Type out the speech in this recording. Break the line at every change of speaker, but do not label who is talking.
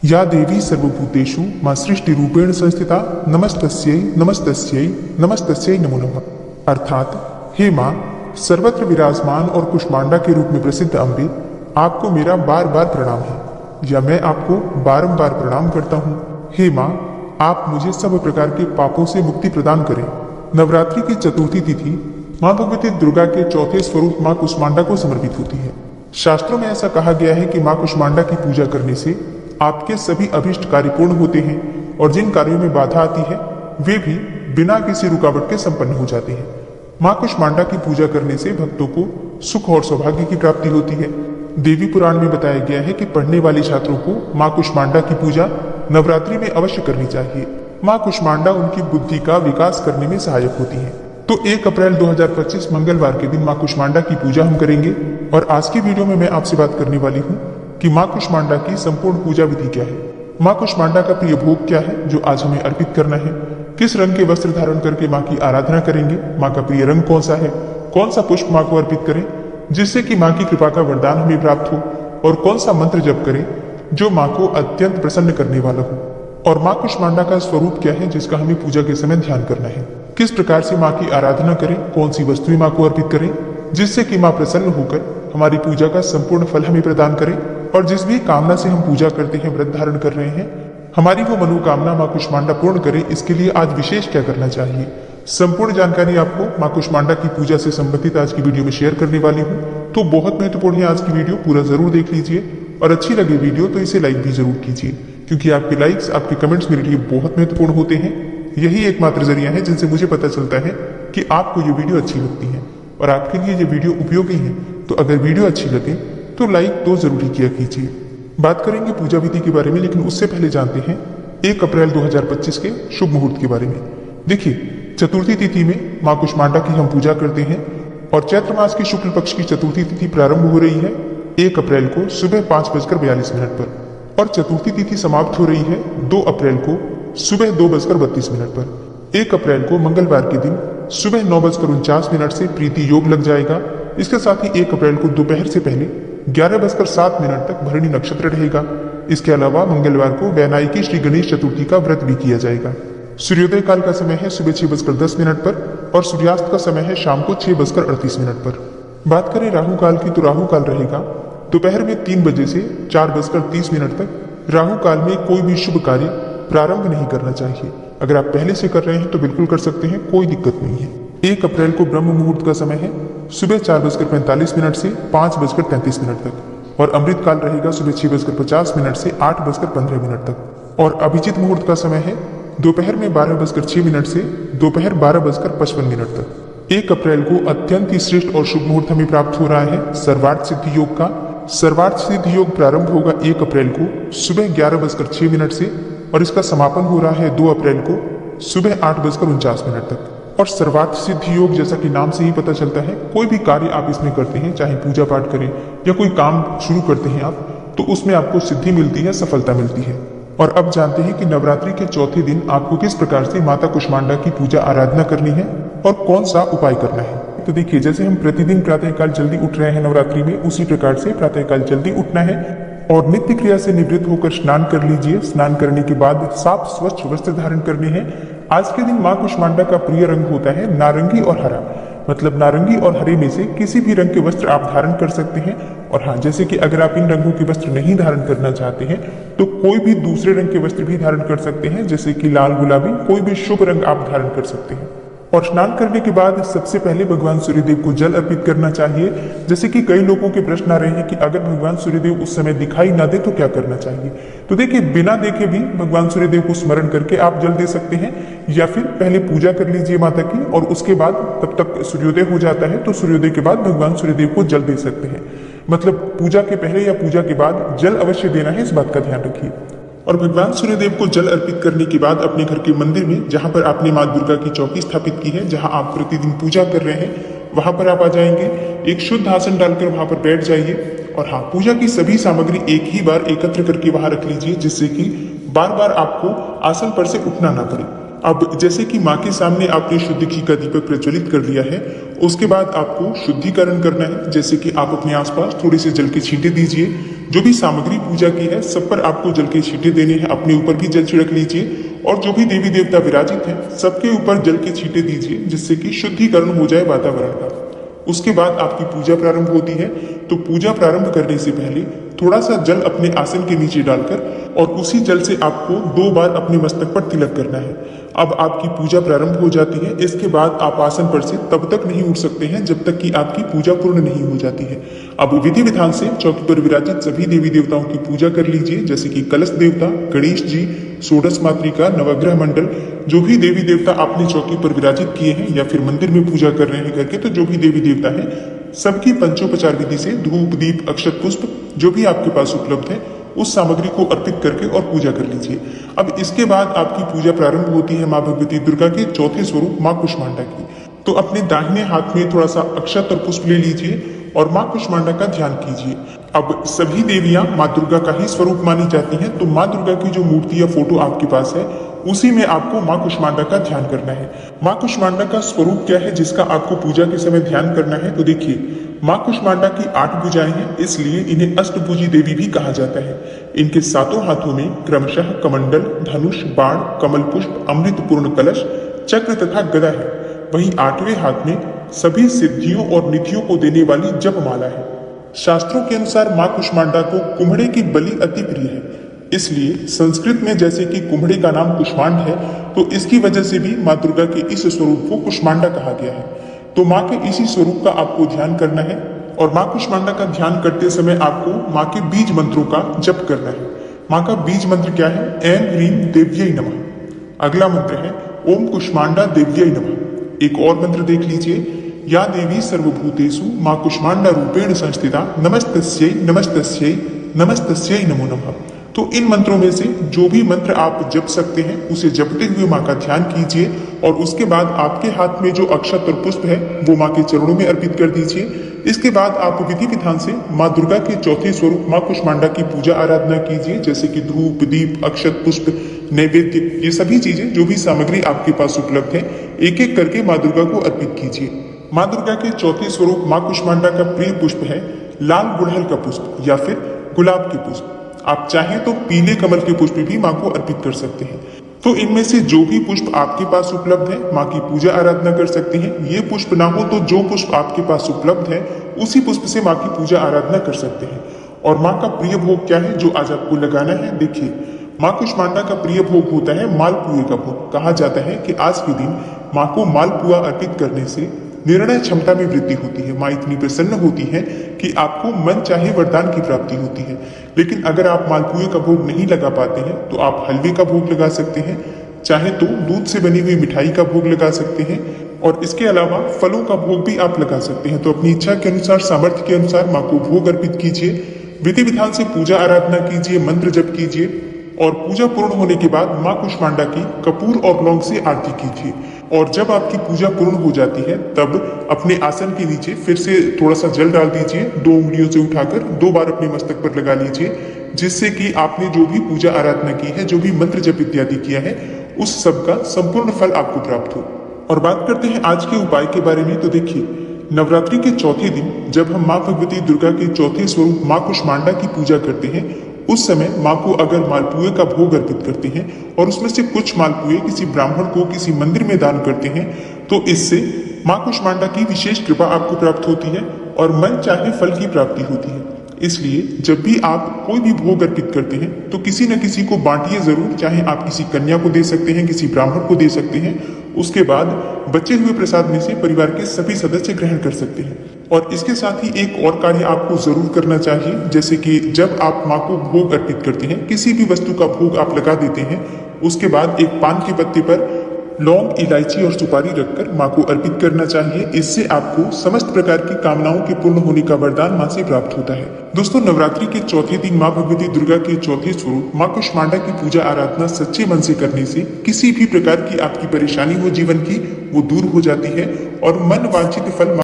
या देवी सर्वभूतेषु मां सृष्टिरूपेण संस्थिता नमस्तस्यै नमस्तस्यै नमस्तस्यै नमो नमः। अर्थात हे माँ, सर्वत्र विराजमान और कुष्मांडा के रूप में प्रसिद्ध अम्बे, आपको मेरा बार बार प्रणाम है, या मैं आपको बारंबार प्रणाम करता हूँ। हे माँ, आप मुझे सब प्रकार के पापों से मुक्ति प्रदान करें। नवरात्रि की चतुर्थी तिथि माँ भगवती दुर्गा के चौथे स्वरूप माँ कुष्मांडा को समर्पित होती है। शास्त्रों में ऐसा कहा गया है कि माँ कुष्मांडा की पूजा करने से आपके सभी अभिष्ट कार्य पूर्ण होते हैं और जिन कार्यों में बाधा आती है वे भी बिना किसी रुकावट के संपन्न हो जाते हैं। माँ कुष्मांडा की पूजा करने से भक्तों को सुख और सौभाग्य की प्राप्ति होती है। देवी पुराण में बताया गया है कि पढ़ने वाले छात्रों को माँ कुष्मांडा की पूजा नवरात्रि में अवश्य करनी चाहिए। माँ कुष्मांडा उनकी बुद्धि का विकास करने में सहायक होती है। तो 1 अप्रैल 2025 मंगलवार के दिन माँ कुष्मांडा की पूजा हम करेंगे और आज की वीडियो में मैं आपसे बात करने वाली हूँ कि माँ कुष्मांडा की संपूर्ण पूजा विधि क्या है, माँ कुष्मांडा का प्रिय भोग क्या है जो आज हमें अर्पित करना है, किस रंग के वस्त्र धारण करके माँ की आराधना करेंगे, माँ का प्रिय रंग कौन सा है, कौन सा पुष्प माँ को अर्पित करें जिससे कि माँ की कृपा का वरदान हमें प्राप्त हो, और कौन सा मंत्र जप करें जो माँ को अत्यंत प्रसन्न करने वाला हो, और माँ कुष्मांडा का स्वरूप क्या है जिसका हमें पूजा के समय ध्यान करना है, किस प्रकार से माँ की आराधना करें, कौन सी वस्तुएं माँ को अर्पित करें जिससे कि माँ प्रसन्न होकर हमारी पूजा का संपूर्ण फल हमें प्रदान करें, और जिस भी कामना से हम पूजा करते हैं, व्रत धारण कर रहे हैं, हमारी वो मनोकामना माँ कुष्मांडा पूर्ण करे। इसके लिए आज विशेष क्या करना चाहिए, संपूर्ण जानकारी आपको माँ कुष्मांडा की पूजा से संबंधित आज की वीडियो में शेयर करने वाली हूँ। तो बहुत महत्वपूर्ण है आज की वीडियो, पूरा जरूर देख लीजिए और अच्छी लगे वीडियो तो इसे लाइक भी जरूर कीजिए, क्योंकि आपके लाइक्स, आपके कमेंट्स मेरे लिए बहुत महत्वपूर्ण होते हैं। यही एकमात्र जरिया है जिनसे मुझे पता चलता है कि आपको ये वीडियो अच्छी लगती है और आपके लिए ये वीडियो उपयोगी है। तो अगर वीडियो अच्छी लगे तो लाइक तो जरूर ही किया कीजिए। बात करेंगे पूजा विधि के बारे में, लेकिन उससे पहले जानते हैं 1 अप्रैल 2025 के शुभ मुहूर्त के बारे में। देखिए, चतुर्थी तिथि में माँ कुष्मांडा की हम पूजा करते हैं और चैत्र मास की शुक्ल पक्ष की चतुर्थी तिथि प्रारंभ हो रही है 1 अप्रैल को सुबह 5:42 पर, और चतुर्थी तिथि समाप्त हो रही है 2 अप्रैल को सुबह 2:32 पर। 1 अप्रैल को मंगलवार के दिन सुबह 9:49 से प्रीति योग लग जाएगा। इसके साथ ही 1 अप्रैल को दोपहर से पहले 11:07 तक भरणी नक्षत्र रहेगा। इसके अलावा मंगलवार को वैनायकी श्री गणेश चतुर्थी का व्रत भी किया जाएगा। सूर्योदय काल का समय है सुबह 6:10 पर और सूर्यास्त का समय है शाम को 6:38 पर। बात करें राहु काल की, तो राहु काल रहेगा दोपहर में 3 बजे से 4:30 तक। राहु काल में कोई भी शुभ कार्य प्रारंभ नहीं करना चाहिए। अगर आप पहले से कर रहे हैं तो बिल्कुल कर सकते हैं, कोई दिक्कत नहीं है। 1 अप्रैल को ब्रह्म मुहूर्त का समय है सुबह 4:45 से 5:35 तक, और अमृत काल रहेगा सुबह 6:50 से 8:15 तक, और अभिजित मुहूर्त का समय है दोपहर में 12:06 से दोपहर 12:55 तक। 1 अप्रैल को अत्यंत ही श्रेष्ठ और शुभ मुहूर्त हमें प्राप्त हो रहा है सर्वार्थ सिद्धि योग का। सर्वार्थ सिद्धि योग प्रारंभ होगा 1 अप्रैल को सुबह 11:06 से, और इसका समापन हो रहा है 2 अप्रैल को सुबह 8:49 तक। और सर्वार्थ सिद्धि योग, जैसा कि नाम से ही पता चलता है, कोई भी कार्य आप इसमें करते हैं, चाहे पूजा पाठ करें या कोई काम शुरू करते हैं आप, तो उसमें आपको सिद्धि मिलती है, सफलता मिलती है। और अब जानते हैं कि नवरात्रि के चौथे दिन आपको किस प्रकार से माता कुष्मांडा की पूजा आराधना करनी है और कौन सा उपाय करना है। तो देखिए, जैसे हम प्रतिदिन प्रातःकाल जल्दी उठ रहे हैं नवरात्रि में, उसी प्रकार से प्रातःकाल जल्दी उठना है और नित्य क्रिया से निवृत्त होकर स्नान कर लीजिए। स्नान करने के बाद साफ स्वच्छ वस्त्र धारण करने हैं। आज के दिन माँ कुष्मांडा का प्रिय रंग होता है नारंगी और हरा, मतलब नारंगी और हरे में से किसी भी रंग के वस्त्र आप धारण कर सकते हैं। और हाँ, जैसे कि अगर आप इन रंगों के वस्त्र नहीं धारण करना चाहते हैं तो कोई भी दूसरे रंग के वस्त्र भी धारण कर सकते हैं, जैसे कि लाल, गुलाबी, कोई भी शुभ रंग आप धारण कर सकते हैं। और स्नान करने के बाद सबसे पहले भगवान सूर्यदेव को जल अर्पित करना चाहिए। जैसे कि कई लोगों के प्रश्न आ रहे हैं कि अगर भगवान सूर्यदेव उस समय दिखाई ना दे तो क्या करना चाहिए। तो देखिए, बिना देखे भी भगवान सूर्यदेव को स्मरण करके आप जल दे सकते हैं, या फिर पहले पूजा कर लीजिए माता की और उसके बाद तब तक सूर्योदय हो जाता है तो सूर्योदय के बाद भगवान सूर्यदेव को जल दे सकते हैं। मतलब पूजा के पहले या पूजा के बाद जल अवश्य देना है, इस बात का ध्यान रखिए। और भगवान सूर्यदेव को जल अर्पित करने के बाद अपने घर के मंदिर में, जहां पर आपने माँ दुर्गा की चौकी स्थापित की है, जहां आप प्रतिदिन पूजा कर रहे हैं, वहां पर आप आ जाएंगे। एक शुद्ध आसन डालकर वहां पर बैठ जाइए और हाँ, पूजा की सभी सामग्री एक ही बार एकत्र करके वहां रख लीजिए, जिससे कि बार बार आपको आसन पर से उठना ना पड़े। अब जैसे कि माँ के सामने आपने शुद्ध घी का दीपक प्रज्वलित कर लिया है, उसके बाद आपको शुद्धिकरण करना है। जैसे कि आप अपने आसपास थोड़े से जल के छींटे दीजिए। जो भी सामग्री पूजा की है सब पर आपको जल के छींटे देने हैं। अपने ऊपर भी जल छिड़क लीजिए और जो भी देवी देवता विराजित हैं सबके ऊपर जल के छींटे दीजिए, जिससे कि शुद्धिकरण हो जाए वातावरण का। उसके बाद आपकी पूजा प्रारंभ होती है। तो पूजा प्रारंभ करने से पहले थोड़ा सा जल अपने आसन के नीचे डालकर और उसी जल से आपको 2 बार अपने मस्तक पर तिलक करना है। अब आपकी पूजा प्रारंभ हो जाती है। इसके बाद आप आसन पर से तब तक नहीं उठ सकते हैं जब तक कि आपकी पूजा पूर्ण नहीं हो जाती है। अब विधि विधान से चौकी पर विराजित सभी देवी देवताओं की पूजा कर लीजिए, जैसे कि कलश देवता, गणेश जी, षोडश मातृका, नवग्रह मंडल, जो भी देवी देवता आपने चौकी पर विराजित किए हैं या फिर मंदिर में पूजा कर रहे हैं करके, तो जो भी देवी देवता है सबकी पंचोपचार विधि से धूप, दीप, अक्षत, पुष्प जो भी आपके पास उपलब्ध है उस सामग्री को अर्पित करके और पूजा कर लीजिए। अब इसके बाद आपकी पूजा प्रारंभ होती है माँ भगवती दुर्गा के चौथे स्वरूप माँ कुष्मांडा की। तो अपने दाहिने हाथ में थोड़ा सा अक्षत और पुष्प ले लीजिए और माँ कुष्मांडा का ध्यान कीजिए। अब सभी देवियां माँ दुर्गा का ही स्वरूप मानी जाती हैं, तो माँ दुर्गा की जो मूर्ति या फोटो आपके पास है उसी में आपको माँ कुष्मांडा का ध्यान करना है। माँ कुष्मांडा का स्वरूप क्या है जिसका आपको पूजा के समय ध्यान करना है? तो देखिए, माँ कुष्मांडा की 8 भुजाएं हैं, इसलिए इन्हें अष्टभुजी देवी भी कहा जाता है। इनके 7 हाथों में क्रमशः कमंडल, धनुष, बाण, कमल पुष्प, अमृतपूर्ण कलश, चक्र तथा गदा है। वहीं 8वें हाथ में सभी सिद्धियों और निधियों को देने वाली जपमाला है। शास्त्रों के अनुसार माँ कुष्मांडा को कुम्हड़े की बलि अति प्रिय है, इसलिए संस्कृत में जैसे कि कुम्हड़े का नाम कुष्मांड है, तो इसकी वजह से भी माँ दुर्गा के इस स्वरूप को कुष्मांडा कहा गया है। तो माँ के इसी स्वरूप का आपको ध्यान करना है और माँ कुष्मांडा का ध्यान करते समय आपको माँ के बीज मंत्रों का जप करना है। माँ का बीज मंत्र क्या है? ऐं ह्रीं देव्यै नमः। अगला मंत्र है ओम कुष्मांडा देव्यै नमः। एक और मंत्र देख लीजिए, या देवी सर्वभूतेषु माँ कुष्मांडा रूपेण संस्थिता नमस्तस्यै नमस्तस्यै नमस्तस्यै नमो नमः। तो इन मंत्रों में से जो भी मंत्र आप जप सकते हैं उसे जपते हुए माँ का ध्यान कीजिए और उसके बाद आपके हाथ में जो अक्षत और पुष्प है वो माँ के चरणों में अर्पित कर दीजिए। इसके बाद आप विधि विधान से माँ दुर्गा के चौथे स्वरूप माँ कुष्मांडा की पूजा आराधना कीजिए, जैसे कि धूप, दीप, अक्षत, पुष्प, नैवेद्य, ये सभी चीजें जो भी सामग्री आपके पास उपलब्ध है एक एक करके माँ दुर्गा को अर्पित कीजिए। माँ दुर्गा के चौथे स्वरूप माँ कुष्मांडा का प्रिय पुष्प है लाल गुड़हल का पुष्प या फिर गुलाब के पुष्प। आप चाहें तो पीले कमल के पुष्प भी माँ को अर्पित कर सकते हैं। तो इनमें से जो भी पुष्प आपके पास उपलब्ध है माँ की पूजा आराधना कर सकते हैं। ये पुष्प ना हो तो जो पुष्प आपके पास उपलब्ध है उसी पुष्प से माँ की पूजा आराधना कर सकते हैं। और माँ का प्रिय भोग क्या है जो आज आपको लगाना है? देखिए, माँ कुष्मांडा का प्रिय भोग होता है मालपुए का भोग। कहा जाता है कि आज के दिन माँ को मालपुआ अर्पित करने से निर्णय क्षमता में वृद्धि होती है। माँ इतनी प्रसन्न होती है कि आपको मन चाहे वरदान की प्राप्ति होती है। लेकिन अगर आप मालपुए का भोग नहीं लगा पाते हैं तो आप हलवे का भोग लगा सकते हैं, चाहे तो दूध से बनी हुई मिठाई का भोग लगा सकते हैं और इसके अलावा फलों का भोग भी आप लगा सकते हैं। तो अपनी इच्छा के अनुसार, सामर्थ्य के अनुसार माँ को भोग अर्पित कीजिए। विधि विधान से पूजा आराधना कीजिए, मंत्र जप कीजिए और पूजा पूर्ण होने के बाद माँ कुष्मांडा की कपूर और लौंग से आरती कीजिए। और जब आपकी पूजा पूर्ण हो जाती है तब अपने आसन के नीचे फिर से थोड़ा सा जल डाल दीजिए, 2 उंगलियों से उठाकर 2 बार अपने मस्तक पर लगा लीजिए, जिससे कि आपने जो भी पूजा आराधना की है, जो भी मंत्र जप इत्यादि किया है, उस सब का संपूर्ण फल आपको प्राप्त हो। और बात करते हैं आज के उपाय के बारे में। तो देखिए, नवरात्रि के चौथे दिन जब हम माँ भगवती दुर्गा के चौथे स्वरूप माँ कुष्मांडा की पूजा करते हैं, उस समय माँ को अगर मालपुए का भोग अर्पित करते हैं और उसमें से कुछ मालपुए किसी ब्राह्मण को किसी मंदिर में दान करते हैं, तो इससे माँ कुष्मांडा की विशेष कृपा आपको प्राप्त होती है और मन चाहे फल की प्राप्ति होती है। इसलिए जब भी आप कोई भी भोग अर्पित करते हैं तो किसी न किसी को बांटिए जरूर, चाहे आप किसी कन्या को दे सकते हैं, किसी ब्राह्मण को दे सकते हैं। उसके बाद बचे हुए प्रसाद में से परिवार के सभी सदस्य ग्रहण कर सकते हैं। और इसके साथ ही एक और कार्य आपको जरूर करना चाहिए, जैसे कि जब आप माँ को भोग अर्पित करते हैं, किसी भी वस्तु का भोग आप लगा देते हैं, उसके बाद एक पान के पत्ते पर लौंग, इलायची और सुपारी रखकर माँ को अर्पित करना चाहिए। इससे आपको समस्त प्रकार की कामनाओं के पूर्ण होने का वरदान माँ से प्राप्त होता है। दोस्तों, नवरात्रि के चौथे दिन माँ भगवती दुर्गा के चौथे स्वरूप माँ कुष्मांडा की पूजा आराधना सच्चे मन से करने से किसी भी प्रकार की आपकी परेशानी हो जीवन की, वो दूर हो जाती है और मन वांछित फल